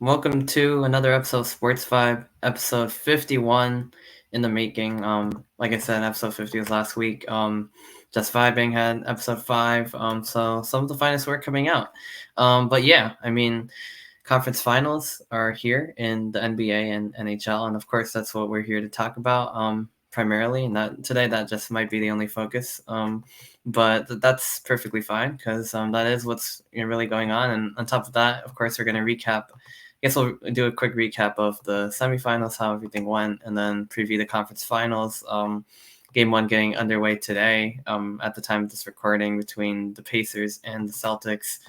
Welcome to another episode of SportsVibe, episode 51 in the making. Like I said, episode 50 was last week. Just Vibing had episode 5. So some of the finest work coming out. But yeah, I mean, conference finals are here in the NBA and NHL, and of course that's what we're here to talk about. Primarily, and that just might be the only focus. But that's perfectly fine because that is what's really going on. And on top of that, of course, we're going to recap. I guess we'll do a quick recap of the semifinals, how everything went, and then preview the conference finals. Game 1 getting underway today at the time of this recording between the Pacers and the Celtics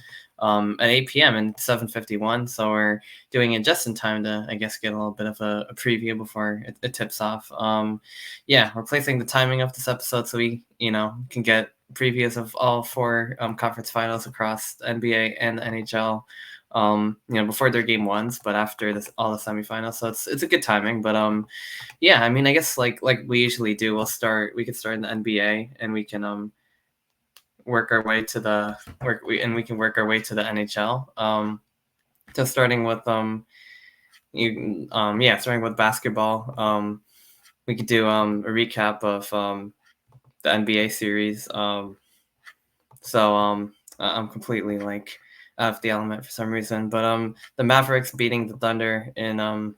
at 8 p.m. and 7:51. So we're doing it just in time to, I guess, get a little bit of a preview before it tips off. Yeah, we're placing the timing of this episode so we, can get previews of all 4 conference finals across the NBA and the NHL. Before their game ones, but after this, all the semifinals. So it's a good timing. But yeah, I mean, I guess like we usually do, we could start in the NBA and we can work our way to the we can work our way to the NHL. So starting with starting with basketball. We could do a recap of the NBA series. I'm completely out of the element for some reason. But the Mavericks beating the Thunder in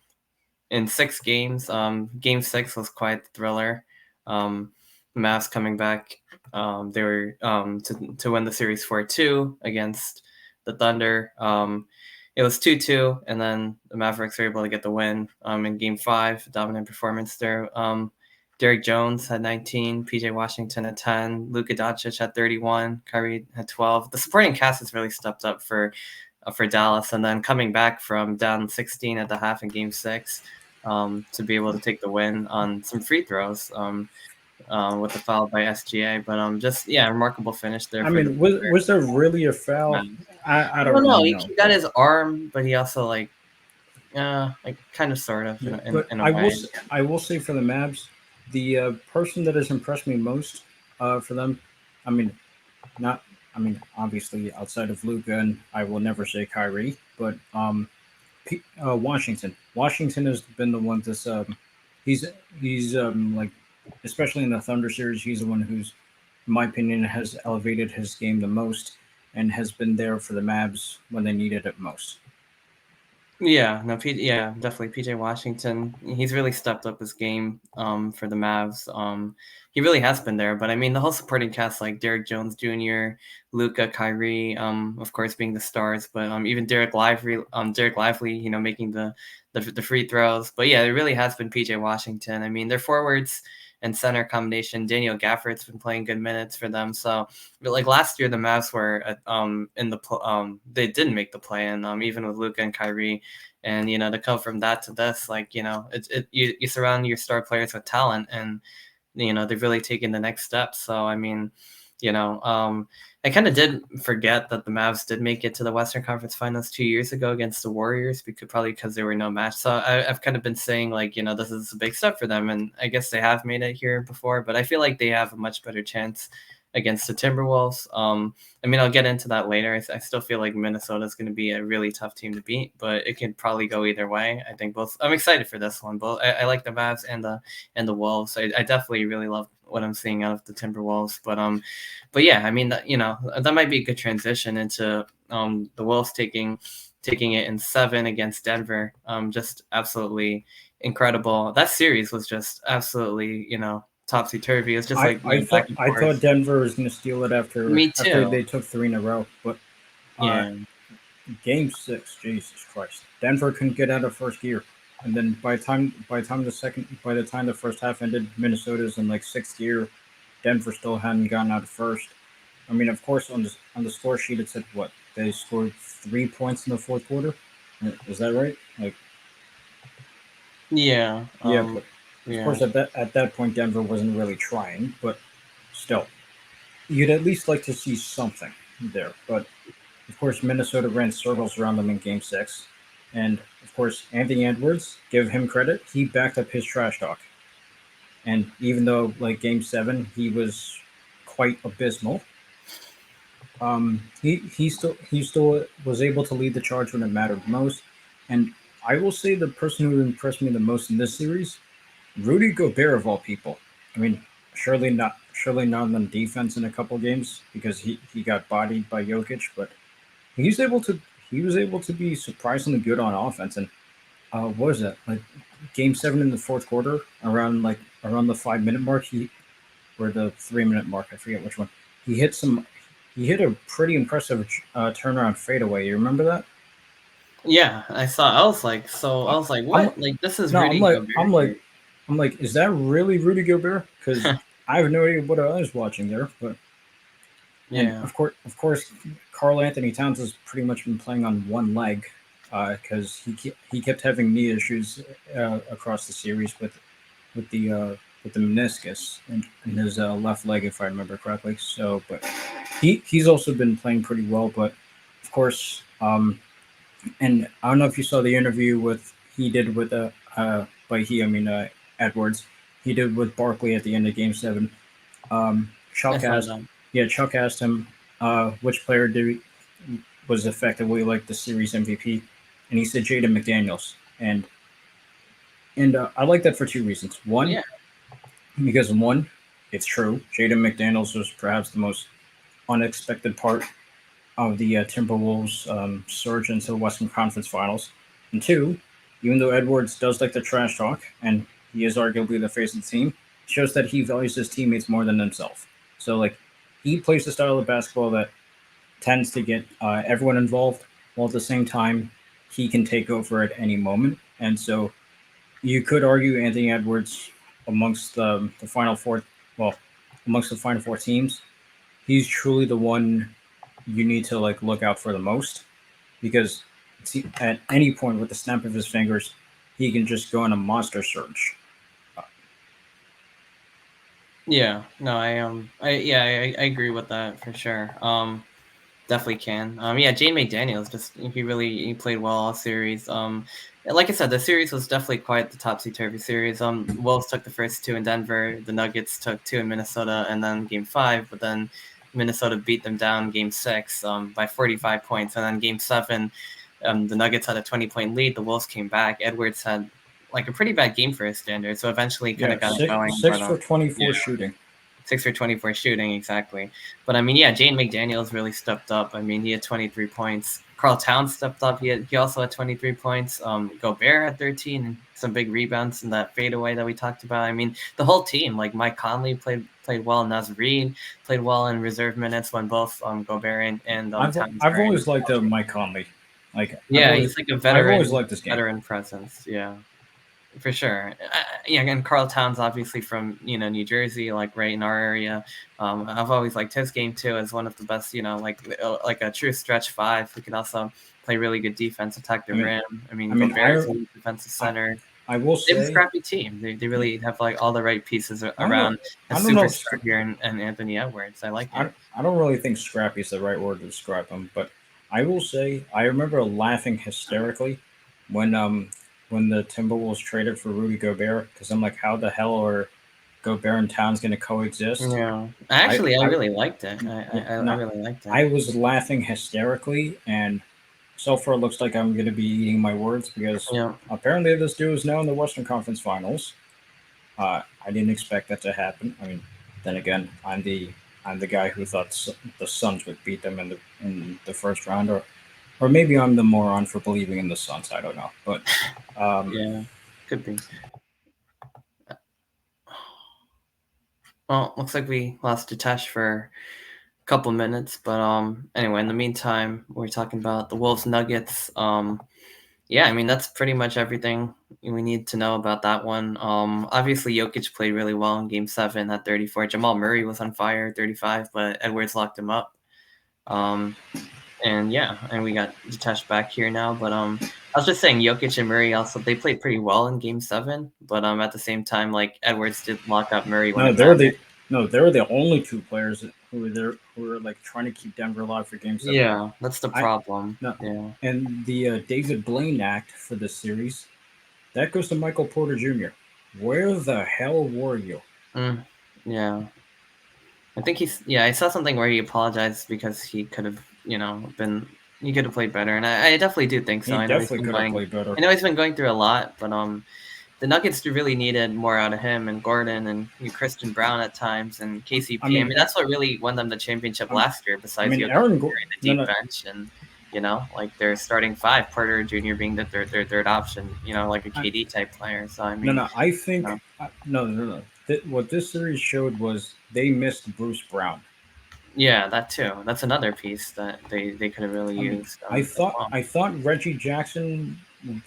6 games. Game 6 was quite the thriller. The Mavs coming back. They were to win the series 4-2 against the Thunder. It was 2-2, and then the Mavericks were able to get the win in Game 5. Dominant performance there. Derek Jones had 19, PJ Washington had 10, Luka Doncic had 31, Kyrie had 12. The supporting cast has really stepped up for Dallas, and then coming back from down 16 at the half in Game 6 to be able to take the win on some free throws with the foul by SGA. But remarkable finish there. I mean, was there really a foul? I don't know. really know. He got his arm, but he also kind of sort of in a way. I will say for the Mavs, the person that has impressed me most for them, obviously outside of Luka, and I will never say Kyrie, but Washington. Washington has been the one that's he's especially in the Thunder series, he's the one who's, in my opinion, has elevated his game the most and has been there for the Mavs when they needed it most. Yeah, no, definitely PJ Washington. He's really stepped up his game for the Mavs. He really has been there. But I mean, the whole supporting cast, like Derek Jones Jr., Luka, Kyrie, of course, being the stars, but even Derek Lively, making the free throws. But yeah, it really has been PJ Washington. I mean, their forwards and center combination. Daniel Gafford's been playing good minutes for them. So, but like last year, the Mavs were in the they didn't make the play, and even with Luka and Kyrie, and to come from that to this, you surround your star players with talent, and they've really taken the next step. So I mean, I kind of did forget that the Mavs did make it to the Western Conference Finals 2 years ago against the Warriors, because there were no match. So I've kind of been saying this is a big step for them, and I guess they have made it here before, but I feel like they have a much better chance against the Timberwolves. I'll get into that later. I still feel like Minnesota is going to be a really tough team to beat, but it can probably go either way. I think both. I'm excited for this one. Both. I like the Mavs and the Wolves. I definitely really love what I'm seeing out of the Timberwolves. But yeah, I mean, that might be a good transition into the Wolves taking it in 7 against Denver. Just absolutely incredible. That series was just absolutely topsy turvy. It's just I thought Denver was going to steal it after they took 3 in a row, but Game 6, Jesus Christ, Denver couldn't get out of first gear, and then by the time the first half ended, Minnesota's in 6th gear. Denver still hadn't gotten out of first. I mean, of course, on the score sheet it said what they scored 3 points in the 4th quarter. Is that right? Yeah. But of course, at that point, Denver wasn't really trying, but still, you'd at least like to see something there. But of course, Minnesota ran circles around them in Game 6, and of course, Anthony Edwards, give him credit, he backed up his trash talk. And even though Game 7, he was quite abysmal, he still was able to lead the charge when it mattered most. And I will say the person who impressed me the most in this series, Rudy Gobert of all people. I mean, surely not on defense in a couple games because he got bodied by Jokic, but he's able to he was able to be surprisingly good on offense. And what was that, like game 7 in the fourth quarter, around the 5 minute mark, he or the 3 minute mark, I forget which one. He hit some he hit a pretty impressive turnaround fadeaway. You remember that? Yeah, I saw. I was like, I'm what? Like, this is no, Rudy Gobert here. I'm like, is that really Rudy Gobert? Because I have no idea what I was watching there. But and Yeah. of course, Carl Anthony Towns has pretty much been playing on one leg because he kept having knee issues across the series with the meniscus in his left leg, if I remember correctly. So, but he's also been playing pretty well. But of course, and I don't know if you saw the interview with he did with by he I mean Edwards, he did with Barkley at the end of Game 7. I Chuck saw asked, that. yeah, Chuck asked him which player was effectively like the series MVP, and he said Jaden McDaniels, and I like that for two reasons. One, Yeah. because one, it's true. Jaden McDaniels was perhaps the most unexpected part of the Timberwolves' surge into the Western Conference Finals. And two, even though Edwards does like the trash talk, and he is arguably the face of the team, shows that he values his teammates more than himself. So, like, he plays the style of basketball that tends to get everyone involved, while at the same time, he can take over at any moment. And so, you could argue Anthony Edwards amongst the final four, well, amongst the final four teams, he's truly the one you need to like look out for the most because at any point with the snap of his fingers, he can just go on a monster surge. Yeah. No, I agree with that for sure. Definitely can. Yeah, Jane McDaniels he played well all series. Like I said, the series was definitely quite the topsy turvy series. Wolves took the first two in Denver, the Nuggets took two in Minnesota, and then Game 5. But then Minnesota beat them down Game 6 by 45 points, and then Game 7, the Nuggets had a 20-point lead. The Wolves came back. Edwards had like a pretty bad game for his standard, so eventually kind Yeah, of got it going. six But for yeah. 24 shooting. 6 for 24 shooting, exactly. But I mean, yeah, Jane McDaniels really stepped up. I mean, he had 23 points. Carl Towns stepped up. He also had 23 points. Gobert had 13, and some big rebounds in that fadeaway that we talked about. I mean, the whole team, like Mike Conley played well. Naz Reid played well in reserve minutes when both Gobert and Towns I've were in. always liked Mike Conley. Like Yeah, he's like a I've always liked this game. veteran presence. Yeah. For sure. Yeah, and Carl Towns, obviously from New Jersey, like right in our area. I've always liked his game too as one of the best. Like a true stretch five who can also play really good defense, attack the rim. I mean, Gobert's a defensive center. I will They have a say scrappy team. They really have like all the right pieces around a I don't know superstar here and Anthony Edwards. I like it. I don't really think scrappy is the right word to describe him, but I will say I remember laughing hysterically when the Timberwolves traded for Rudy Gobert because I'm like, how the hell are Gobert and Towns going to coexist? Yeah, actually, I really liked it. I really liked it. I was laughing hysterically, and so far it looks like I'm going to be eating my words because Yeah. apparently this dude is now in the Western Conference Finals. I didn't expect that to happen. I mean, then again, I'm the guy who thought the Suns would beat them in the first round, or maybe I'm the moron for believing in the Suns. I don't know, but Yeah, could be. Well, looks like we lost Jitesh for a couple minutes, but anyway, in the meantime, we're talking about the Wolves Nuggets. Yeah, I mean that's pretty much everything we need to know about that one. Obviously Jokic played really well in Game 7 at 34. Jamal Murray was on fire, 35, but Edwards locked him up. And yeah, and we got Jitesh back here now, but I was just saying Jokic and Murray also they played pretty well in Game 7, but at the same time, like Edwards did lock up Murray when it mattered. they were the only two players who were there who were like trying to keep Denver alive for Game 7. Yeah, that's the problem. No, Yeah. and the David Blaine act for this series that goes to Michael Porter Jr. Where the hell were you? Yeah. I think I saw something where he apologized because he could have, been He could have played better, and I definitely do think so. He I know definitely could have played better. I know he's been going through a lot, but the Nuggets really needed more out of him and Gordon and Christian Brown at times and KCP. I mean that's what really won them the championship last year. Besides, Aaron the deep bench and like their starting five, Porter Jr. being their third option. Like a KD type player. So I mean, I think no. What this series showed was they missed Bruce Brown. Yeah, that too. That's another piece that they could have really used. I thought Reggie Jackson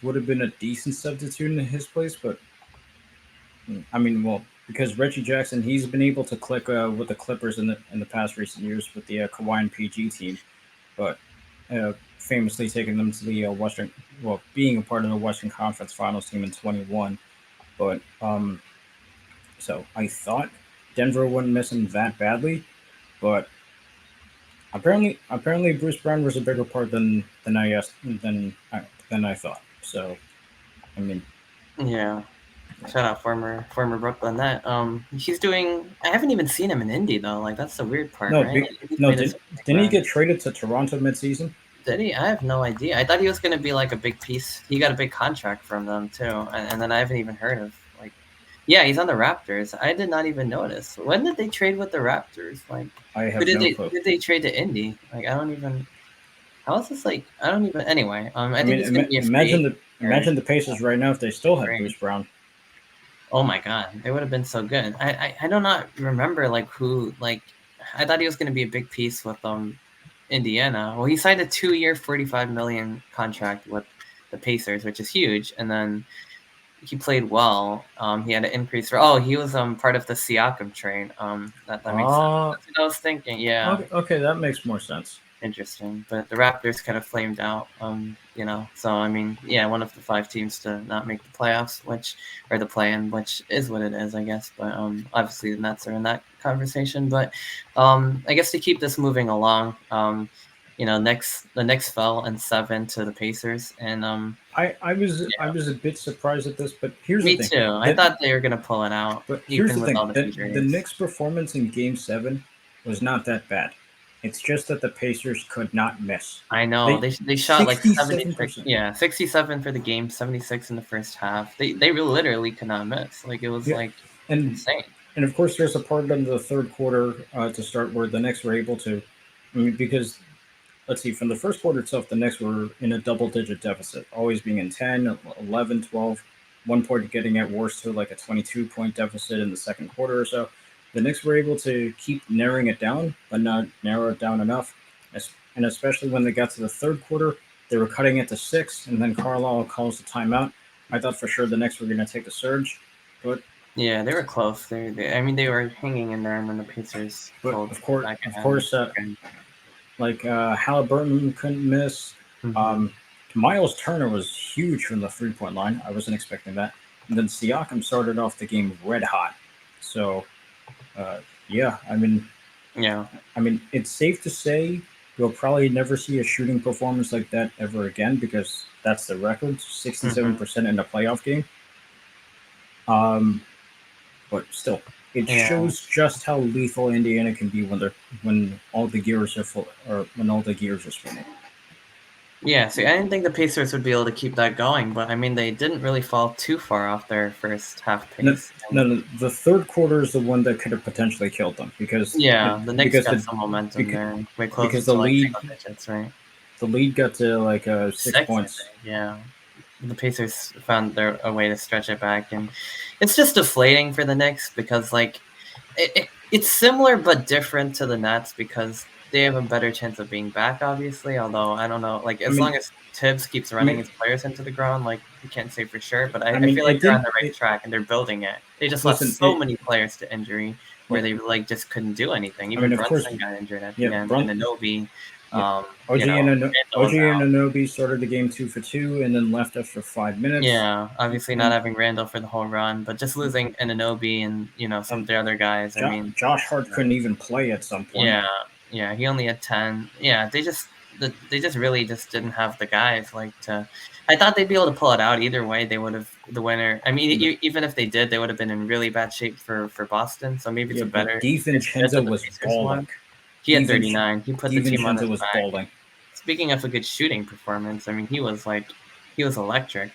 would have been a decent substitute in his place, but because Reggie Jackson, he's been able to click with the Clippers in the past recent years with the Kawhi and PG team, but famously taking them to the Western, being a part of the Western Conference Finals team in 21. But so I thought Denver wouldn't miss him that badly, but apparently Bruce Brown was a bigger part than I thought. So, I mean, yeah. Shout out former Brooklyn Net. He's doing. I haven't even seen him in Indy though. Like that's the weird part. No, right? Didn't he get traded to Toronto midseason? Did he? I have no idea. I thought he was going to be like a big piece. He got a big contract from them too, and then I haven't even heard of like. Yeah, he's on the Raptors. I did not even notice. When did they trade with the Raptors? Like, who did they trade to Indy? Like, I don't even. How is this like? I don't even. Anyway, I think it's gonna be imagine the Pacers right now if they still had Bruce Brown. Oh my God, they would have been so good. I do not remember like who like. I thought he was going to be a big piece with Indiana. Well, he signed a 2-year, $45 million contract with the Pacers, which is huge. And then he played well. He had an increase for. He was part of the Siakam trade. That makes sense. That's what I was thinking. Yeah. Okay, that makes more sense. Interesting, but the Raptors kind of flamed out. So I mean, yeah, one of the 5 teams to not make the playoffs, or the play-in, which is what it is, I guess. But obviously the Nets are in that conversation. But I guess to keep this moving along, the Knicks fell in 7 to the Pacers, and I was a bit surprised at this, but here's the thing. Me too. I thought they were gonna pull it out. But here's the thing: the Knicks' performance in Game 7 was not that bad. It's just that the Pacers could not miss. I know they shot like 76%. Yeah, 67 for the game, 76 in the first half. They literally could not miss. Like it was insane. And of course, there's a part of the third quarter to start where the Knicks were able to. Because let's see, from the first quarter itself, the Knicks were in a double-digit deficit, always being in 10, 11, 12. One point getting at worst to like a 22-point deficit in the second quarter or so. The Knicks were able to keep narrowing it down, but not narrow it down enough. And especially when they got to the third quarter, they were cutting it to 6, and then Carlisle calls the timeout. I thought for sure the Knicks were going to take the surge, but yeah, they were close. They were hanging in there, and then the Pacers. But of course, Halliburton couldn't miss. Mm-hmm. Miles Turner was huge from the 3-point line. I wasn't expecting that. And then Siakam started off the game red hot. So. It's safe to say you'll probably never see a shooting performance like that ever again because that's the record, 67% in a playoff game. But still, it shows just how lethal Indiana can be when all the gears are full or when all the gears are spinning. Yeah, see, I didn't think the Pacers would be able to keep that going, but I mean, they didn't really fall too far off their first half pace. No, the third quarter is the one that could have potentially killed them because the Knicks got some momentum there. Way closer because the lead, digits, right? The lead got to like 6 points. Yeah, the Pacers found a way to stretch it back, and it's just deflating for the Knicks because like it's similar but different to the Nets because they have a better chance of being back, obviously. Although I don't know, like long as Tibbs keeps running his players into the ground, like you can't say for sure. But I feel like they're on the right track and they're building it. They just lost so many players to injury where they like just couldn't do anything. Even Brunson got injured at the end, and Anunoby. OG Anunoby started the game 2 for 2 and then left after 5 minutes. Yeah, obviously not having Randall for the whole run, but just losing Anunoby and some of the other guys. Josh Hart couldn't even play at some point. Yeah, he only had 10. Yeah, they just really just didn't have the guys to. I thought they'd be able to pull it out either way. They would have the winner. I mean, even if they did, they would have been in really bad shape for Boston. So maybe it's a better. DiVincenzo was balling. He had 39. He put the team on his back. Balling. speaking of a good shooting performance, I mean, he was electric,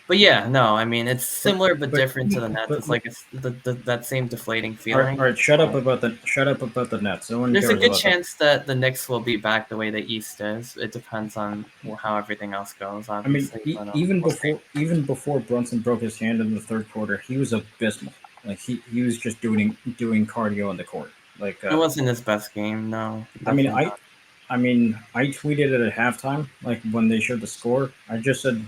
but yeah, no, I mean, it's similar but different to the Nets. It's like it's that same deflating feeling. All right, shut up about the Nets. No one There's a cares good about chance that the Knicks will be back the way the East is. It depends on how everything else goes, I mean, obviously. But we'll see. even before Brunson broke his hand in the third quarter, he was abysmal. Like he was just doing cardio on the court. Like It wasn't his best game, no, I mean, definitely I tweeted it at halftime, like when they showed the score. I just said,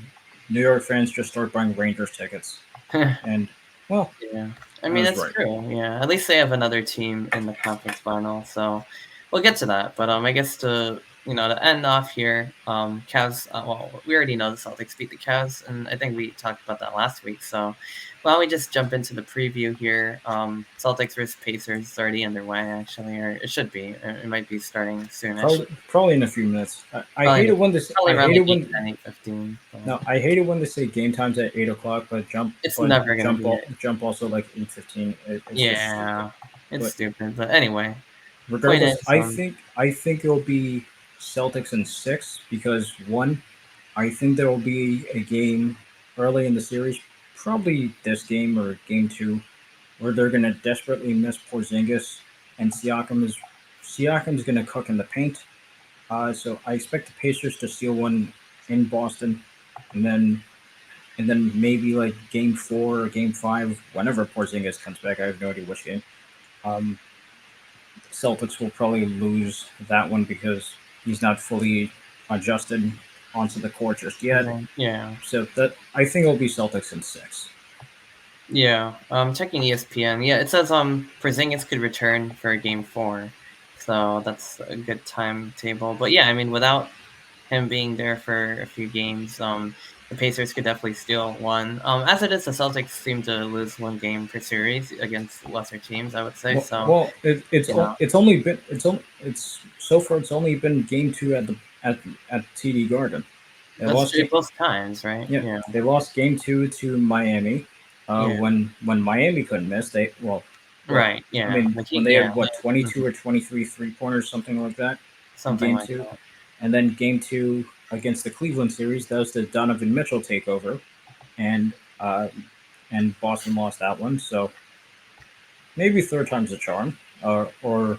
New York fans just start buying Rangers tickets, not. and well, Yeah, I I mean was that's right. true. Yeah, at least they have another team in the conference final, so we'll get to that. But I guess to end off here, Cavs. Well, we already know the Celtics beat the Cavs, and I think we talked about that last week. So why don't we just jump into the preview here? Celtics versus Pacers is already underway, actually, or it should be. It might be starting soonish. Probably in a few minutes. I Probably, hate it when this. probably I around hate like it when 8:10, 8:15. No, I hate it when they say game times at 8 o'clock, but It's never gonna be it. jump also like 8:15. It's just stupid. Yeah, it's But stupid. But anyway, point regardless, is, I think it'll be Celtics in 6 because one, I think there will be a game early in the series, probably this game or game 2, where they're gonna desperately miss Porzingis, and Siakam's gonna cook in the paint. So I expect the Pacers to steal one in Boston, and then maybe like game 4 or game 5, whenever Porzingis comes back. I have no idea which game. Um, Celtics will probably lose that one because he's not fully adjusted onto the court just yet. yeah. So that I think it'll be Celtics in 6. Yeah, checking ESPN. Yeah, it says Porzingis could return for game 4, so that's a good timetable. But yeah, I mean, without him being there for a few games, the Pacers could definitely steal one. As it is, the Celtics seem to lose one game per series against lesser teams, I would say. It's only been it's so far it's only been game 2 at TD Garden. They That's lost true both times, right? Yeah, they lost game 2 to Miami. Yeah. When Miami couldn't miss, Right. Yeah. I mean, Like when they had 22 mhm, or 23 3-pointers, something like that, in something game like 2, that. and then game 2 against the Cleveland series, that was the Donovan Mitchell takeover, and uh, Boston lost that one. So maybe third time's a charm, or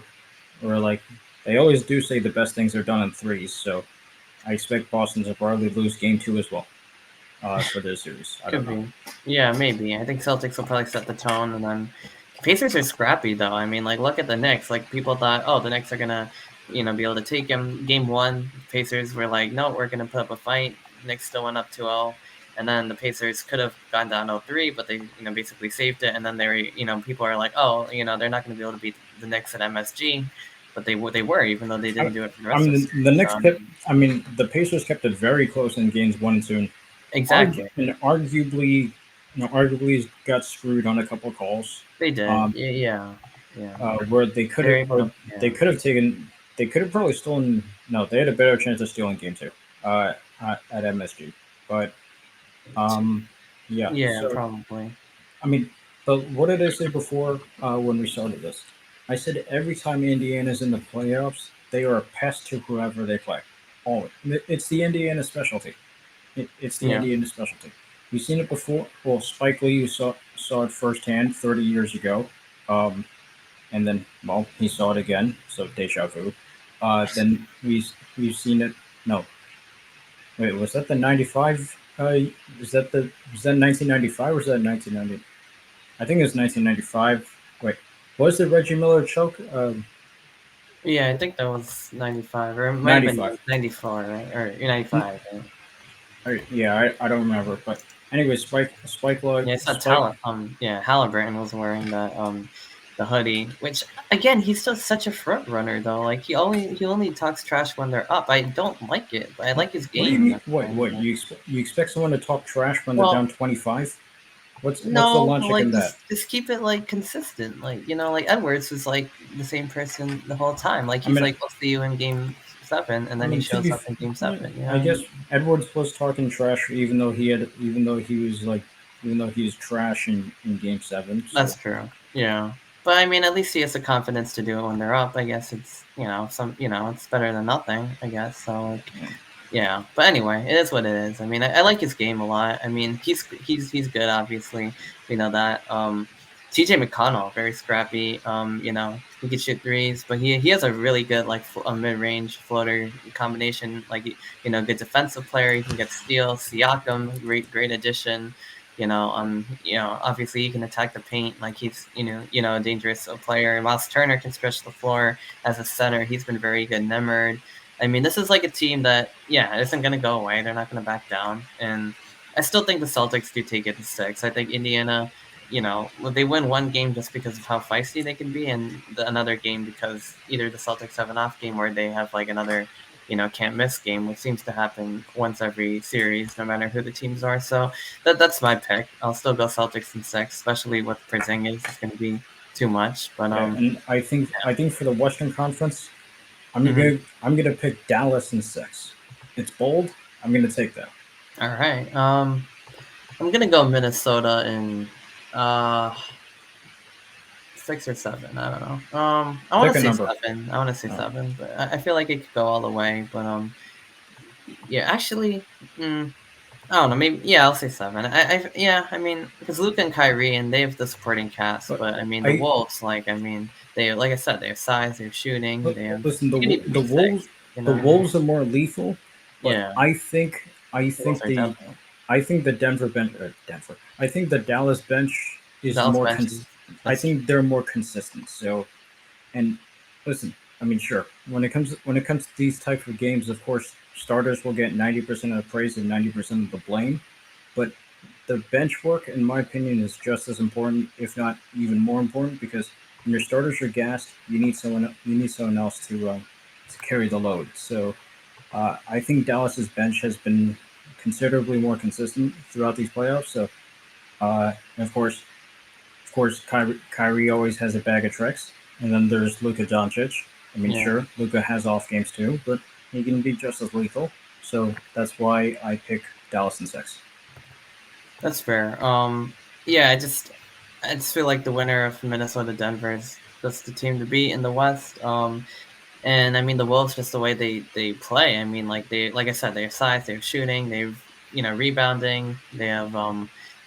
like they always do say the best things are done in threes. So I expect Boston to probably lose game 2 as well for this series. I don't Could know. be. Yeah, maybe. I think Celtics will probably set the tone, and then Pacers are scrappy though. I mean, like look at the Knicks. Like people thought, oh, the Knicks are gonna, be able to take him. Game 1, Pacers were like, no, we're gonna put up a fight. Knicks still went up 2-0, and then the Pacers could have gone down 0-3, but they, basically saved it. And then they were, people are like, oh, they're not gonna be able to beat the Knicks at MSG, but they were, even though they didn't do it for the rest of the series. The Knicks kept. I mean, the Pacers kept it very close in games 1 and 2. Exactly. Arguably got screwed on a couple of calls. They did. Yeah. Where they could They're have, able to, they could have taken, they could have probably stolen. No, they had a better chance of stealing game 2, at MSG. But, yeah. Yeah, So probably. I mean, but what did I say before when we started this? I said every time Indiana's in the playoffs, they are a pest to whoever they play. Always. It's the Indiana specialty. It's the Yeah. Indiana specialty. We've seen it before. Well, Spike Lee, you saw it firsthand 30 years ago, and then he saw it again. So deja vu. Then we've seen it. No, wait, was that the 95? Was that 1995 or was that 1990? I think it was 1995. Wait, was the Reggie Miller choke? Yeah, I think that was 95, or it might have been 95. 94, right? Or 95, right? Yeah, I don't remember. But anyway, Yeah, it's not talent. Halliburton was wearing the hoodie, which again, he's still such a front runner though. Like he only talks trash when they're up. I don't like it, but I like his game. What do you mean? What you expect someone to talk trash when they're down 25? What's the logic in that? Just keep it like consistent. Like like Edwards was like the same person the whole time. Like he's like, we'll see you in game 7, and then he shows up in game 7. I guess Edwards was talking trash, even though he was trash in game 7. So. That's true. Yeah. But I mean, at least he has the confidence to do it when they're up. I guess it's it's better than nothing. I guess so. Like, yeah. But anyway, it is what it is. I mean, I like his game a lot. I mean, he's good. Obviously, we know that. TJ McConnell, very scrappy. He can shoot threes, but he has a really good like a mid range floater combination. Like good defensive player. He can get steals. Siakam, great addition. Obviously he can attack the paint. Like he's a dangerous player. Miles Turner can stretch the floor as a center. He's been very good. Nemerd. I mean, this is like a team that, isn't going to go away. They're not going to back down. And I still think the Celtics do take it to 6. I think Indiana, they win one game just because of how feisty they can be, and another game because either the Celtics have an off game or they have like another, can't miss game, which seems to happen once every series, no matter who the teams are. So that's my pick. I'll still go Celtics in 6, especially with Porzingis. It's going to be too much. But and I think for the Western Conference, I'm gonna pick Dallas in 6. It's bold. I'm gonna take that. All right. I'm gonna go Minnesota in 6 or 7. I don't know. I want to say 7. I want to say 7, but I feel like it could go all the way. But yeah, actually, I don't know. Maybe I'll say 7. I mean, because Luka and Kyrie and they have the supporting cast, but I mean the Wolves, they, like I said, they have size, they have shooting. Listen, the Wolves are more lethal. But yeah, I think the Denver bench. I think the Dallas bench is more. I think they're more consistent. So, and listen, I mean, sure. When it comes to these type of games, of course, starters will get 90% of the praise and 90% of the blame. But the bench work, in my opinion, is just as important, if not even more important, because when your starters are gassed, you need someone else to carry the load. So I think Dallas's bench has been considerably more consistent throughout these playoffs. So, and of course, Kyrie always has a bag of tricks, and then there's Luka Doncic. I mean, sure, Luka has off games too, but he can be just as lethal. So that's why I pick Dallas in 6. That's fair. I just feel like the winner of Minnesota Denver is just the team to beat in the West. And I mean the Wolves, just the way they play. I mean, like I said, they have size, they have shooting, they have rebounding, they have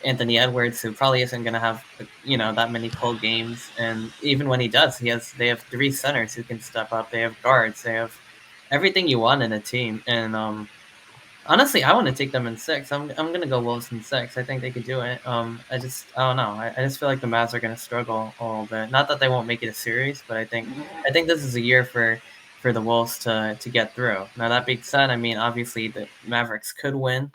Anthony Edwards, who probably isn't going to have that many cold games, and even when he does, they have 3 centers who can step up. They have guards, they have everything you want in a team, and honestly, I want to take them in 6. I'm gonna go Wolves in 6. I think they could do it. I don't know. I just feel like the Mavs are gonna struggle a little bit. Not that they won't make it a series, but I think this is a year for the Wolves to get through. Now that being said, I mean obviously the Mavericks could win.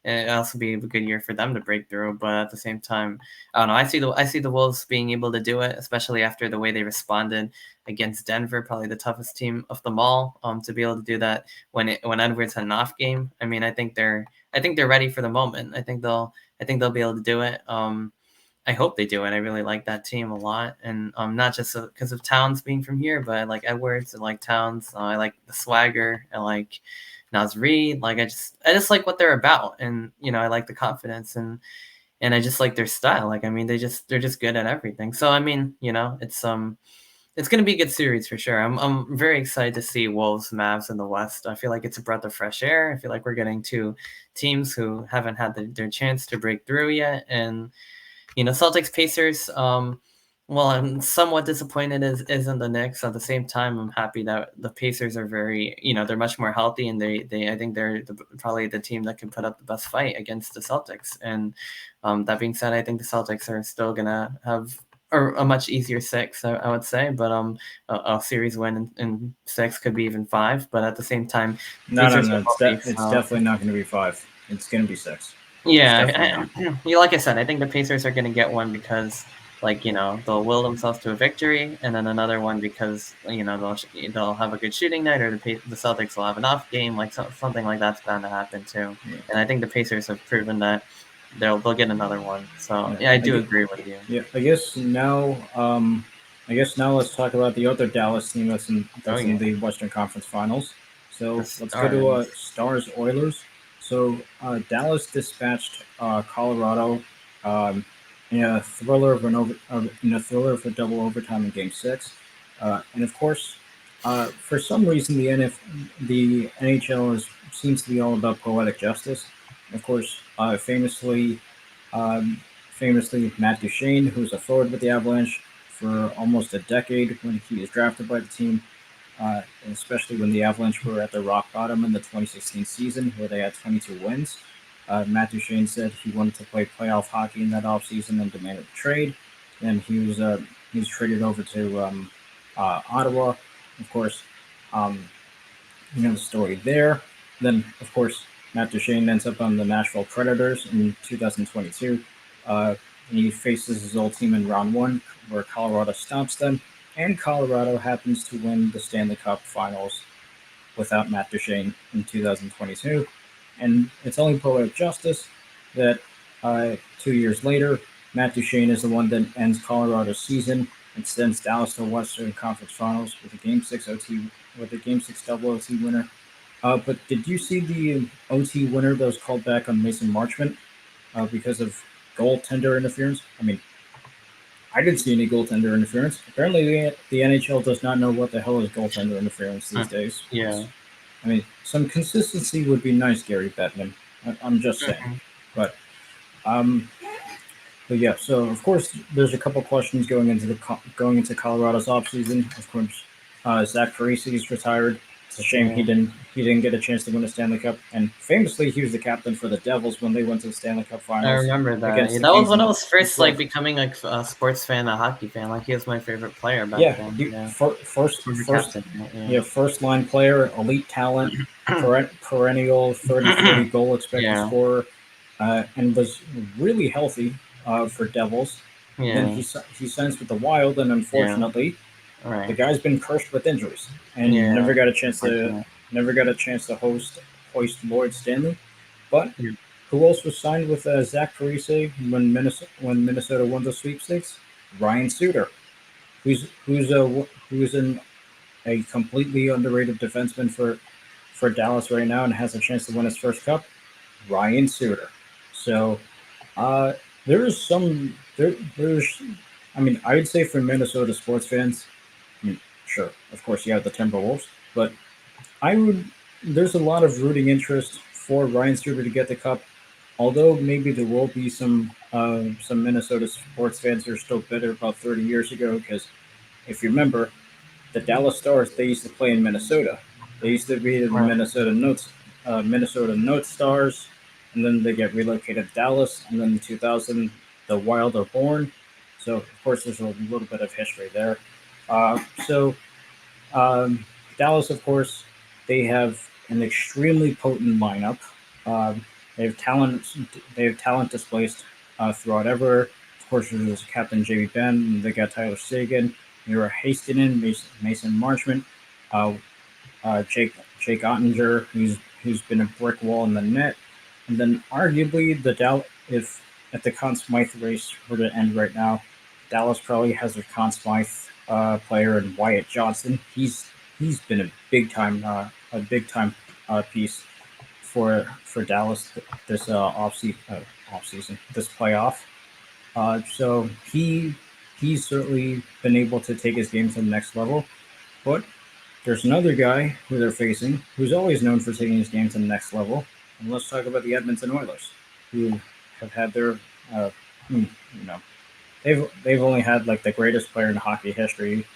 And it also be a good year for them to break through. But at the same time, I don't know. I see the Wolves being able to do it, especially after the way they responded against Denver, probably the toughest team of them all. To be able to do that when Edwards had an off game. I mean, I think they're ready for the moment. I think they'll be able to do it. I hope they do it. I really like that team a lot, and not just because of Towns being from here, but I like Edwards, I like Towns, I like the swagger, I like Naz Reid. Like I just like what they're about, and I like the confidence, and I just like their style. Like I mean, they're just good at everything. So I mean, it's going to be a good series for sure. I'm very excited to see Wolves Mavs in the West. I feel like it's a breath of fresh air. I feel like we're getting 2 teams who haven't had their chance to break through yet, and Celtics-Pacers. Well, I'm somewhat disappointed isn't the Knicks. At the same time, I'm happy that the Pacers are very, they're much more healthy, and they I think they're probably the team that can put up the best fight against the Celtics. And that being said, I think the Celtics are still gonna have a much easier 6, I would say. But a series win in 6 could be even 5. But at the same time, no, it's definitely not going to be 5. It's going to be 6. Yeah, like I said, I think the Pacers are going to get one because, they'll will themselves to a victory, and then another one because they'll have a good shooting night, or the Celtics will have an off game, like something like that's bound to happen too. Yeah. And I think the Pacers have proven that they'll get another one. So yeah, I do agree with you. Yeah, I guess now let's talk about the other Dallas team that's in the Western Conference Finals. So let's go to Stars Oilers. So Dallas dispatched Colorado in a thriller of a double overtime in Game 6, and of course, for some reason the NHL seems to be all about poetic justice. Of course, um, famously Matt Duchene, who was a forward with the Avalanche for almost a decade when he was drafted by the team, and especially when the Avalanche were at the rock bottom in the 2016 season, where they had 22 wins. Matt Duchene said he wanted to play playoff hockey in that offseason and demanded a trade. And he was traded over to Ottawa. Of course, um, you know the story there. Then, of course, Matt Duchene ends up on the Nashville Predators in 2022. Uh, he faces his old team in round one, where Colorado stomps them, and Colorado happens to win the Stanley Cup Finals without Matt Duchene in 2022. And it's only poetic justice that 2 years later, Matt Duchene is the one that ends Colorado's season and sends Dallas to the Western Conference Finals with a Game 6 double OT winner. But did you see the OT winner that was called back on Mason Marchment because of goaltender interference? I mean, I didn't see any goaltender interference. Apparently, the NHL does not know what the hell is goaltender interference these days. Yeah. I mean, some consistency would be nice, Gary Bettman. I'm just saying. But, um, but yeah. So of course, there's a couple questions going into Colorado's offseason. Of course, Zach Parise is retired. It's a shame he didn't get a chance to win a Stanley Cup. And famously, he was the captain for the Devils when they went to the Stanley Cup Finals. I remember that. Yeah, that was when I was first like becoming like a sports fan, a hockey fan. Like he was my favorite player back then. First line player, elite talent, perennial 30-40 goal expected scorer, and was really healthy for Devils. Then he signs with the Wild, and unfortunately, the guy's been cursed with injuries and never got a chance to hoist Lord Stanley. But who else was signed with Zach Parise when Minnesota won the sweepstakes? Ryan Suter, who's a completely underrated defenseman for Dallas right now and has a chance to win his first cup. Ryan Suter. So there's I mean, I would say for Minnesota sports fans, I mean, sure, of course you have the Timberwolves, but there's a lot of rooting interest for Ryan Suter to get the cup. Although maybe there will be some Minnesota sports fans who are still bitter about 30 years ago, because if you remember, the Dallas Stars, they used to play in Minnesota. They used to be the Minnesota Note Stars, and then they get relocated to Dallas, and then in 2000 the Wild are born. So of course there's a little bit of history there. Dallas, of course, they have an extremely potent lineup. They have talent. They have talent displaced throughout ever. Of course, there's Captain J.B. Ben. They got Tyler Seguin. Mira Hastinen, Mason Marchment, Jake Ottinger, who's been a brick wall in the net, and then arguably if the Conn Smythe race were to end right now, Dallas probably has a Conn Smythe player in Wyatt Johnson. He's been a big time piece for Dallas this off season, this playoff. So he's certainly been able to take his game to the next level. But there's another guy who they're facing who's always known for taking his game to the next level. And let's talk about the Edmonton Oilers, who have had their, they've only had like the greatest player in hockey history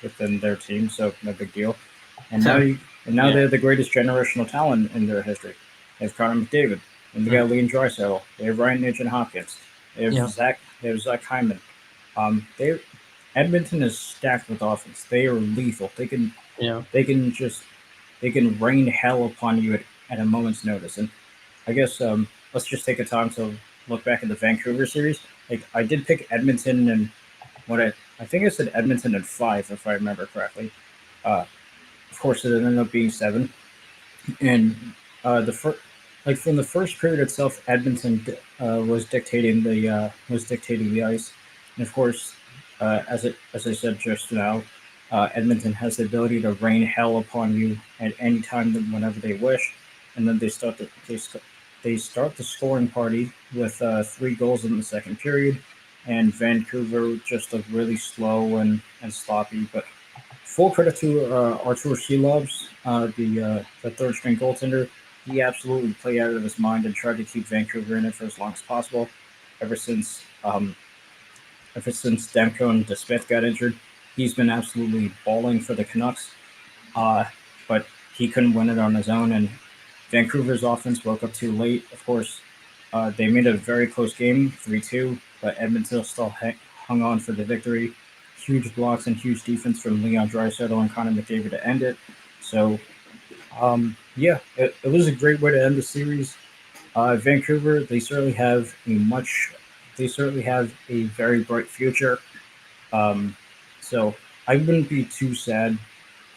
within their team, so no big deal. And now they're the greatest generational talent in their history. They have Connor McDavid, and they got Leon Draisaitl. They have Ryan Nugent-Hopkins. They have Zach Hyman. Edmonton is stacked with offense. They are lethal. They can rain hell upon you at a moment's notice. And I guess let's just take a time to look back at the Vancouver series. Like I did pick Edmonton, and I think I said Edmonton in 5 if I remember correctly. Of course, it ended up being 7. And from the first period itself, Edmonton was dictating the ice, and of course, as I said just now, Edmonton has the ability to rain hell upon you at any time, whenever they wish, and then they start they start the scoring party with 3 goals in the second period, and Vancouver just looked really slow and sloppy. But full credit to Artur Shelovs, the third string goaltender. He absolutely played out of his mind and tried to keep Vancouver in it for as long as possible. Ever since Demko and DeSmith got injured, he's been absolutely balling for the Canucks. But he couldn't win it on his own, and Vancouver's offense woke up too late. Of course, they made a very close game, 3-2, but Edmonton still hung on for the victory. Huge blocks and huge defense from Leon Draisaitl and Connor McDavid to end it. So, it was a great way to end the series. Vancouver, they certainly have a very bright future. So I wouldn't be too sad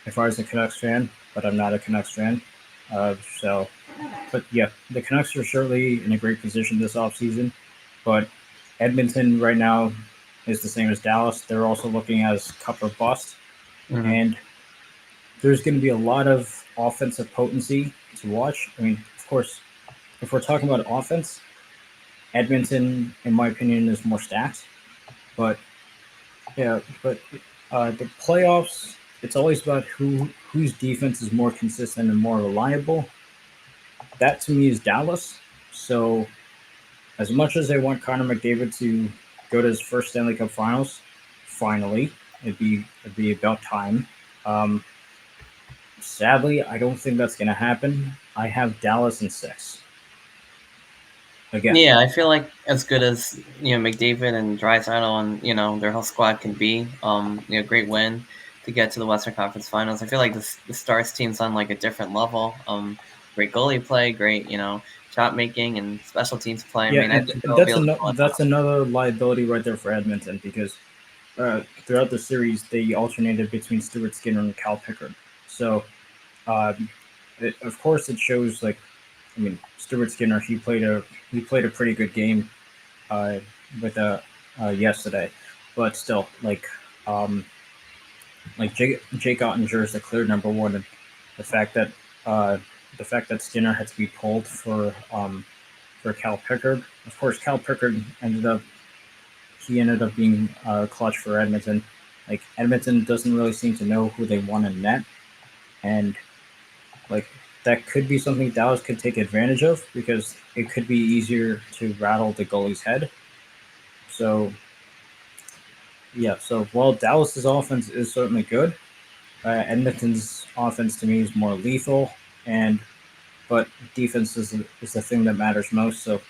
if I was a Canucks fan, but I'm not a Canucks fan. But yeah, the Canucks are certainly in a great position this offseason. But Edmonton right now is the same as Dallas. They're also looking as cup or bust. Mm-hmm. And there's going to be a lot of offensive potency to watch. I mean, of course, if we're talking about offense, Edmonton, in my opinion, is more stacked. But the playoffs, it's always about whose defense is more consistent and more reliable. That to me is Dallas. So as much as I want Connor McDavid to go to his first Stanley Cup Finals, finally, it'd be about time. Sadly, I don't think that's going to happen. I have Dallas in 6. Again. Yeah, I feel like as good as McDavid and Draisaitl and their whole squad can be, great win to get to the Western Conference Finals. I feel like the Stars team's on like a different level. Great goalie play, great shot making and special teams play. Yeah, I mean, that's another liability right there for Edmonton because throughout the series they alternated between Stuart Skinner and Cal Pickard. So, of course, it shows like. I mean, Stuart Skinner, he played a pretty good game with yesterday, but still, like Jake Ottinger is the clear number one, and the fact that Skinner had to be pulled for Cal Pickard. Of course, Cal Pickard ended up being clutch for Edmonton. Like Edmonton doesn't really seem to know who they want in net, and like. That could be something Dallas could take advantage of because it could be easier to rattle the goalie's head. So, yeah. So while Dallas's offense is certainly good, Edmonton's offense to me is more lethal, but defense is the thing that matters most. So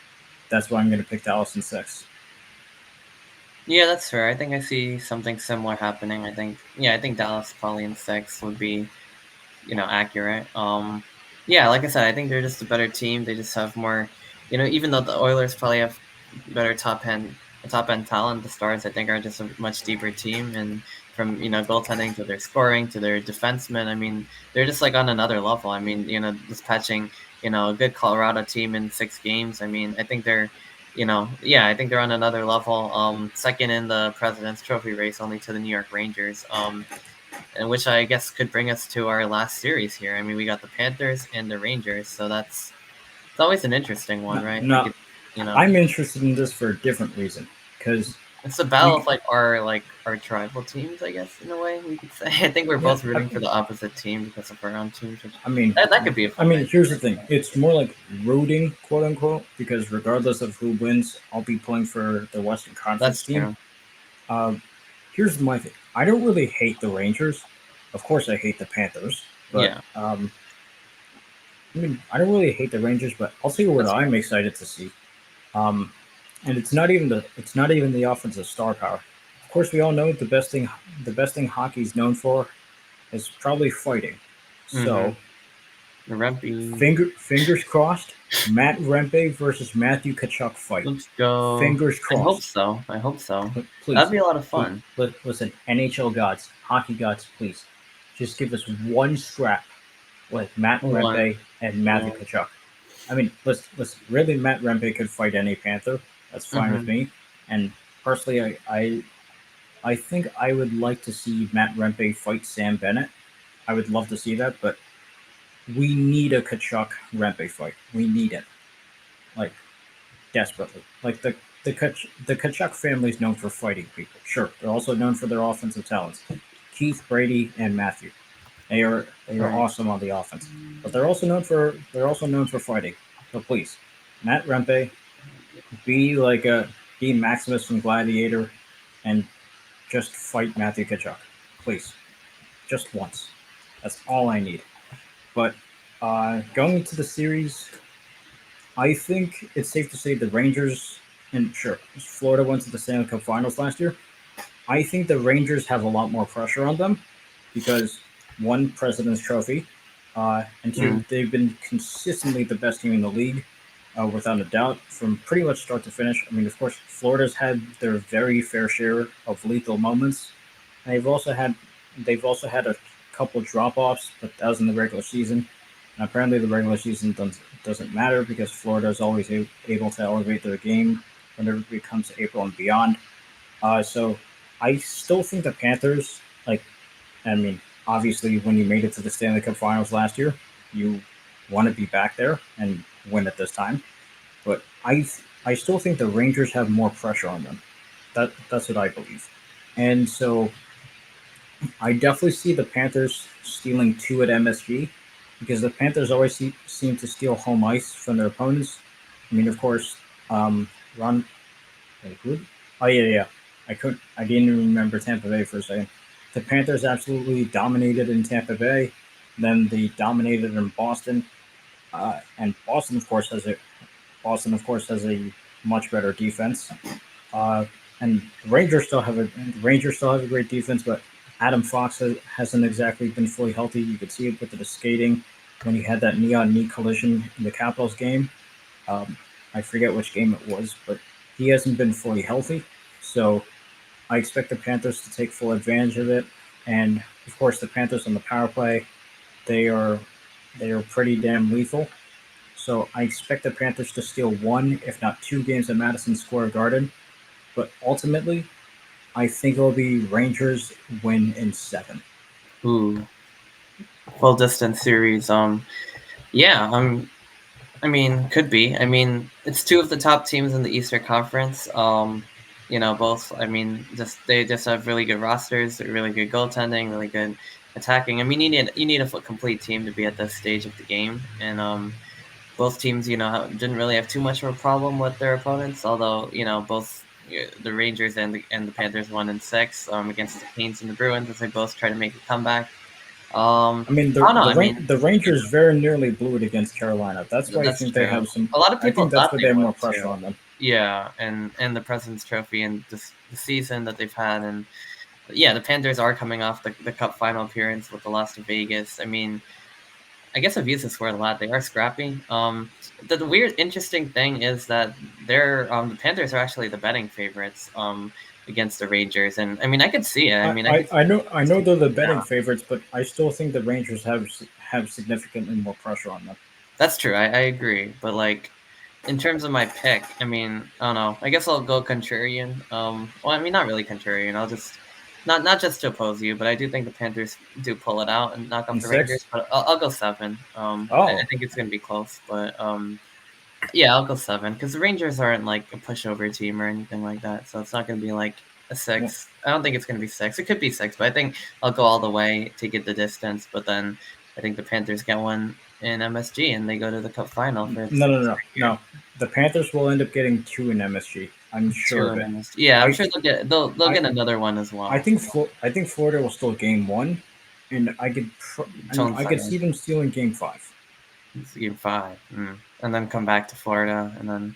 that's why I'm going to pick Dallas in 6. Yeah, that's fair. I think I see something similar happening. I think Dallas probably in 6 would be, accurate. Yeah, like I said, I think they're just a better team. They just have more, even though the Oilers probably have better top end talent, the Stars I think are just a much deeper team. And from goaltending to their scoring to their defensemen, I mean, they're just like on another level. I mean, dispatching a good Colorado team in 6 games. I mean, I think they're I think they're on another level. Second in the President's Trophy race, only to the New York Rangers. And which I guess could bring us to our last series here. I mean, we got the Panthers and the Rangers, so it's always an interesting one, right? No, I'm interested in this for a different reason because it's a battle of our tribal teams, I guess, in a way we could say. I think we're both rooting for the opposite team because of our own teams. I mean, that could be. Here's the thing: it's more like rooting, quote unquote, because regardless of who wins, I'll be pulling for the Western Conference team. True. Here's my thing. I don't really hate the Rangers. Of course, I hate the Panthers. But, yeah. I don't really hate the Rangers, but I'll tell you what I'm excited to see. And it's not even the offensive star power. Of course, we all know the best thing hockey is known for is probably fighting. So, fingers crossed. Matt Rempe versus Matthew Tkachuk fight. Let's go. Fingers crossed. I hope so. Please. That'd be a lot of fun. Listen, NHL gods, hockey gods, please. Just give us one scrap with Matt Rempe and Matthew Tkachuk. I mean, listen, really, Matt Rempe could fight any Panther. That's fine with me. And personally, I think I would like to see Matt Rempe fight Sam Bennett. I would love to see that, but we need a Tkachuk Rempe fight. We need it. like desperately. Like the Kachuk family is known for fighting people. Sure, they're also known for their offensive talents. Keith, Brady, and Matthew. They are Right. awesome on the offense, but they're also known for fighting. So please, Matt Rempe, be Maximus from Gladiator, and just fight Matthew Kachuk, please, just once. That's all I need. But going into the series, I think it's safe to say the Rangers, and sure, Florida went to the Stanley Cup Finals last year. I think the Rangers have a lot more pressure on them because one, President's Trophy, and two, Mm. they've been consistently the best team in the league, without a doubt, from pretty much start to finish. I mean, of course, Florida's had their very fair share of lethal moments, and they've also had a couple drop offs, but that was in the regular season. And apparently, the regular season doesn't matter because Florida is always able to elevate their game whenever it comes to April and beyond. So I still think the Panthers, like, I mean, obviously, when you made it to the Stanley Cup Finals last year, you want to be back there and win it this time. But I still think the Rangers have more pressure on them. That's what I believe. And so I definitely see the Panthers stealing two at MSG because the Panthers always seem to steal home ice from their opponents. I mean, of course, Ron. Wait, who? Oh yeah, yeah. I didn't even remember Tampa Bay for a second. The Panthers absolutely dominated in Tampa Bay. Then they dominated in Boston. And Boston, of course, has a much better defense. Uh, and the Rangers still have a great defense, but Adam Fox hasn't exactly been fully healthy. You could see it with the skating when he had that knee-on-knee collision in the Capitals game. Um, I forget which game it was, but he hasn't been fully healthy. So I expect the Panthers to take full advantage of it. And of course, the Panthers on the power play, they are they are pretty damn lethal. So I expect the Panthers to steal one, if not two games at Madison Square Garden. But ultimately, I think it'll be Rangers win in seven. Ooh, full distance series. Yeah. I mean, could be. I mean, it's two of the top teams in the Eastern Conference. Both. I mean, they just have really good rosters, really good goaltending, really good attacking. I mean, you need a complete team to be at this stage of the game, and both teams, didn't really have too much of a problem with their opponents. Although, both the Rangers and the Panthers won in six against the Canes and the Bruins as they both try to make a comeback. I mean, I don't know. I mean, the Rangers very nearly blew it against Carolina. That's why I that's think they true. have some. A lot of I people think that's thought why they they have would more pressure too. on them. Yeah, and the President's Trophy and the season that they've had, and yeah, the Panthers are coming off the Cup final appearance with the loss to Vegas. I mean, I guess I've used this word a lot. They are scrappy. The weird, interesting thing is that the Panthers are actually the betting favorites against the Rangers, and I mean, I could see it. I I, mean, I I, could I know I know they're the yeah, betting favorites, but I still think the Rangers have significantly more pressure on them. that's true. I agree, but like in terms of my pick, I mean, I don't know. I guess I'll go contrarian. Well, I mean, not really contrarian. I'll just not just to oppose you, but I do think the Panthers do pull it out and knock In off the six? Rangers. But I'll go seven. I Oh, think it's gonna be close, but yeah, I'll go seven because the Rangers aren't like a pushover team or anything like that, so it's not gonna be like a well, six. I don't think it's gonna be six. It could be six, but I think I'll go all the way to get the distance. But then I think the Panthers get one in MSG and they go to the Cup final for the no, no, second no, no, straight year. no. The Panthers will end up getting two in MSG. I'm sure Two of in it. MSG. Yeah, I'm I sure they'll I get another one as I well. think I think Florida will still game one, and Tone I could seven. see them stealing game five. It's game five, and then come back to Florida, and then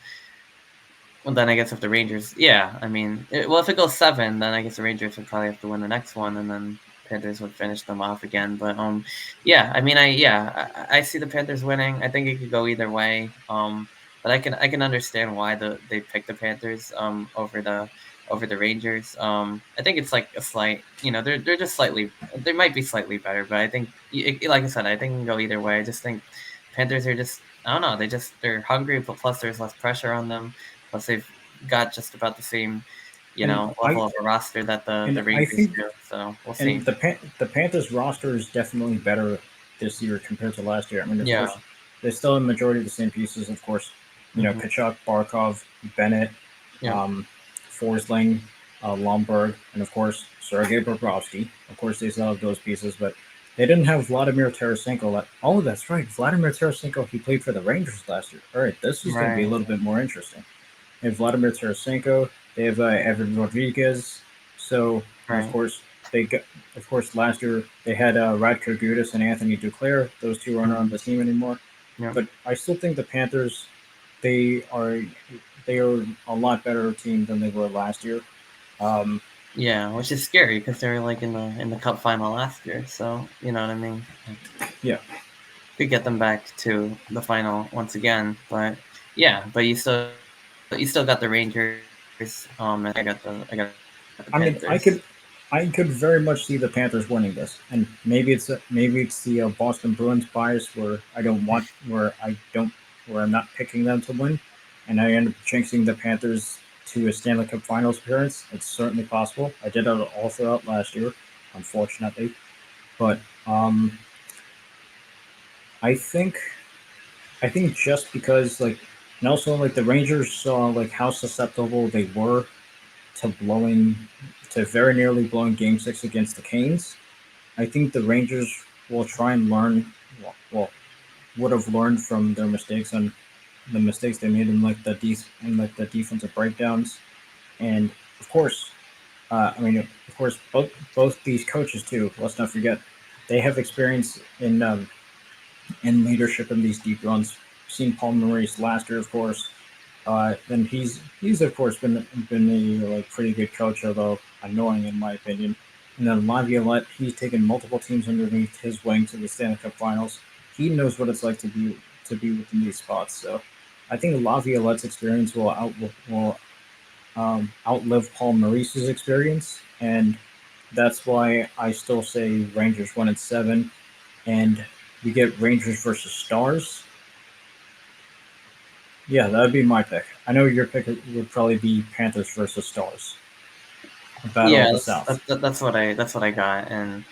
well, then I guess if the Rangers, yeah, I mean, well, if it goes seven, then I guess the Rangers would probably have to win the next one, and then Panthers would finish them off again. But yeah, I mean, I see the Panthers winning. I think it could go either way. But I can understand why they picked the Panthers over the Rangers. I think it's like a slight, they're just slightly, they might be slightly better, but I think, like I said, I think it can go either way. I just think Panthers are just, I don't know, they're hungry, but plus there's less pressure on them. Plus, they've got just about the same, And level of a roster that the I Rangers think do. So we'll and see. the Panthers roster is definitely better this year compared to last year. I mean, of Yeah, course, they still have a majority of the same pieces, of course. Kachuk, Barkov, Bennett, Forsling, Lomberg, and of course Sergei Bobrovsky. Of course, they still have those pieces, but they didn't have Vladimir Tarasenko. Oh, that's right, Vladimir Tarasenko. He played for the Rangers last year. All right, this is going to be a little bit more interesting. They have Vladimir Tarasenko. They have Evan Rodriguez. So of course last year they had Radko Gudas and Anthony Duclair. Those two aren't on the team anymore. Yeah. But I still think the Panthers, they are a lot better team than they were last year. Yeah, which is scary because they were like in the Cup final last year. So you know what I mean? Yeah, could get them back to the final once again. But yeah, but you still got the Rangers. And I got the Panthers. I could very much see the Panthers winning this, and maybe it's the Boston Bruins bias where I'm not picking them to win, and I end up jinxing the Panthers to a Stanley Cup Finals appearance. It's certainly possible. I did it all throughout last year, unfortunately, but I think just because and also the Rangers saw how susceptible they were to very nearly blowing Game 6 against the Canes. I think the Rangers will try and learn. Would have learned from their mistakes and the mistakes they made in the defensive breakdowns, and of course, both these coaches too. Let's not forget they have experience in leadership in these deep runs. Seen Paul Maurice last year, of course. Then he's of course been a pretty good coach, although annoying in my opinion. And then Laviolette, he's taken multiple teams underneath his wing to the Stanley Cup Finals. He knows what it's like to be within these spots. So I think Laviolette's experience will outlive Paul Maurice's experience, and that's why I still say Rangers 1-7, and we get Rangers versus Stars. Yeah, that would be my pick. I know your pick would probably be Panthers versus Stars. Battle of the South. That's what I got, and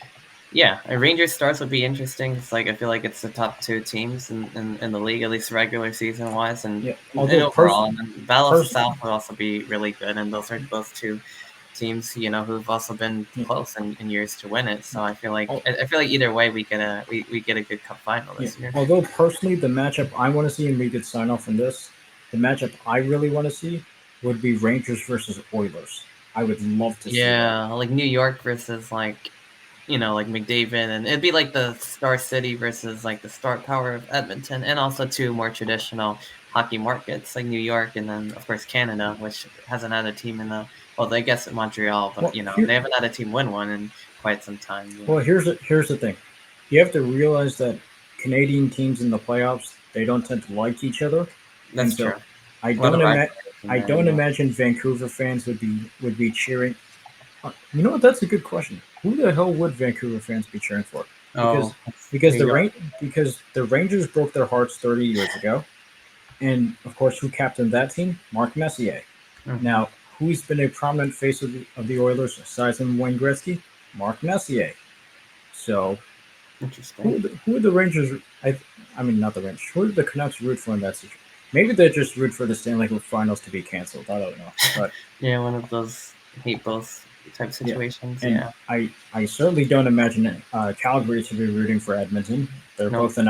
yeah, Rangers Stars would be interesting. It's I feel like it's the top two teams in the league, at least regular season wise, and overall. And Battle of the South would also be really good, and those are both two teams who've also been close in years to win it. So I feel like either way we get a good Cup final this year. Although personally, the matchup I want to see, and we could sign off on this, the matchup I really want to see would be Rangers versus Oilers. I would love to see that. Yeah, like New York versus McDavid, and it'd be like the Star City versus the Star Power of Edmonton, and also two more traditional hockey markets like New York, and then of course Canada, which hasn't had a team in I guess Montreal, but they haven't had a team win one in quite some time. Well, here's the thing: you have to realize that Canadian teams in the playoffs, they don't tend to like each other. That's true. I don't imagine Vancouver fans would be cheering. You know what? That's a good question. Who the hell would Vancouver fans be cheering for? Because the Rangers broke their hearts 30 years ago, and of course, who captained that team? Mark Messier. Mm-hmm. Now, who's been a prominent face of the Oilers aside from Wayne Gretzky? Mark Messier. So, interesting. Who would the Rangers? Not the Rangers. Who would the Canucks root for in that situation? Maybe they just root for the Stanley Cup Finals to be canceled. I don't know. But yeah, one of those hate both type situations. Yeah. I certainly don't imagine Calgary to be rooting for Edmonton. They're both in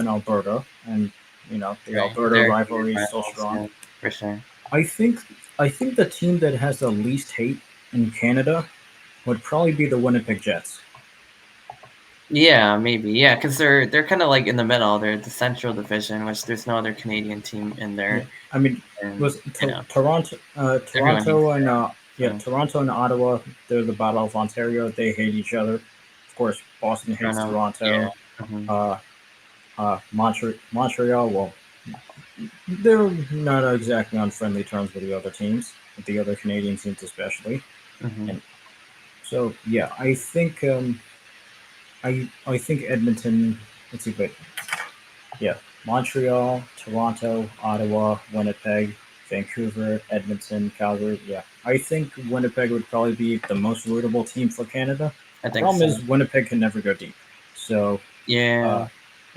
Alberta, and the Alberta rivalry is still strong. Yeah, for sure. I think the team that has the least hate in Canada would probably be the Winnipeg Jets. Yeah, maybe. Yeah, because they're kind of in the middle. They're the Central Division, which there's no other Canadian team in there. Yeah. Toronto and Ottawa, they're the Battle of Ontario. They hate each other. Of course, Boston hates Toronto. Yeah. Mm-hmm. Montreal, well, they're not exactly on friendly terms with the other teams, with the other Canadian teams especially. Mm-hmm. And so, yeah, I think I think Edmonton. Let's see, but yeah, Montreal, Toronto, Ottawa, Winnipeg, Vancouver, Edmonton, Calgary. Yeah, I think Winnipeg would probably be the most rootable team for Canada. The problem is Winnipeg can never go deep. So yeah,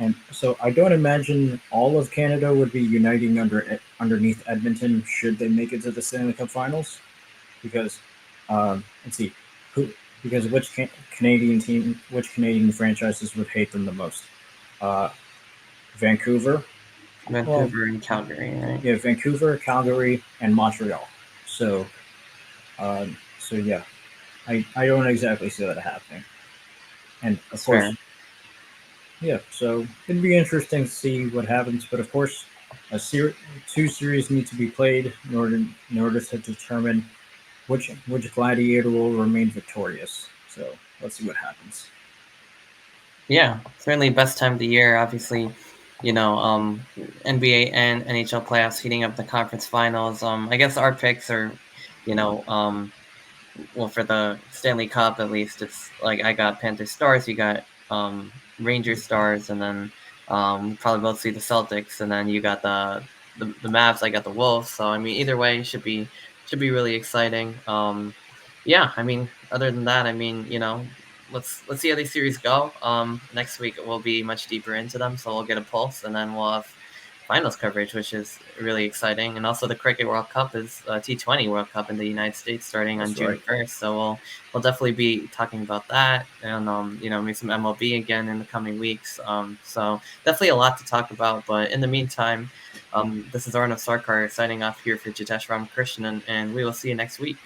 And so I don't imagine all of Canada would be uniting underneath Edmonton should they make it to the Stanley Cup Finals, because let's see, who because which Canadian franchises would hate them the most? Uh, Vancouver. Well, And Calgary, right? yeah, Vancouver, Calgary, and Montreal. So, so yeah, I don't exactly see that happening. And of That's course, fair. yeah, so it'd be interesting to see what happens. But of course, two series need to be played in order to determine which gladiator will remain victorious. So let's see what happens. Yeah, certainly best time of the year. Obviously, NBA and NHL playoffs heating up the conference finals. I guess our picks are, you know, well, for the Stanley Cup at least, it's like I got Panthers Stars, you got Rangers Stars, and then probably both see the Celtics, and then you got the Mavs. I got the Wolves. So I mean, either way, should be really exciting. Yeah, I mean, other than that, I mean, let's see how these series go. Next week we'll be much deeper into them, so we'll get a pulse, and then we'll have finals coverage, which is really exciting. And also the Cricket World Cup is T20 World Cup in the United States starting on That's June right. 1st. So we'll definitely be talking about that, and maybe some MLB again in the coming weeks. So definitely a lot to talk about. But in the meantime, this is Arnav Sarkar signing off here for Jitesh Ramakrishnan, and we will see you next week.